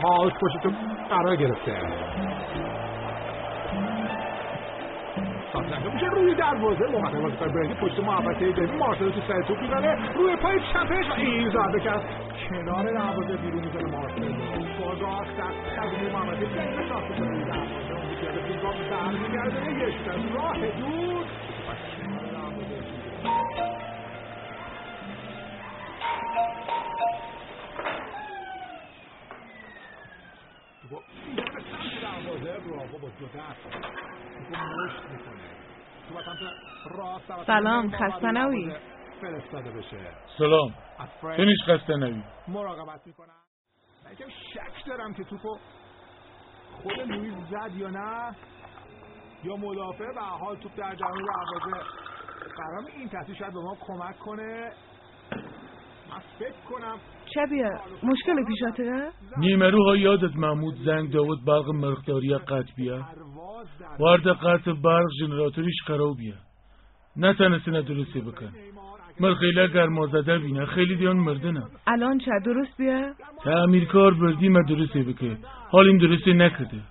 خاک پشت تو قرار گرفته. سازنده میشه روی دروازه موقع بازیکن برنجی پشت محوطه دفاعی مارسلو تو سر توپ میزنه روی پای چپش این ضربه که از کنار دروازه بیرون میزنه مارسلو با راه از روی محوطه دفاعی شاخ میکنه روی دروازه اون دیگه به گام برمیگردونه یک از راه دور سلام، خسته نباشی. فرستاده بشه. سلام. تو نیش خسته نباشی. مراقبت میکنم. من که شک دارم که توپو خود لوئیس زد یا نه، یا مدافع به حال توپ در جریان دروازه. برام این تصحیح شاید به ما کمک کنه. من فکر کنم شبیه مشکل پیشاته؟ نیمه روها یادت محمود زنگ داود برق مرغداری قطع بیا وارد قطع برق جنراتوریش خراب بیا نتونسته درستی بکن مرغیلا گرما زده بینه خیلی دیان مردنم الان چه درست بیا؟ تعمیرکار بردی ما درستی بکن حال این درستی نکرده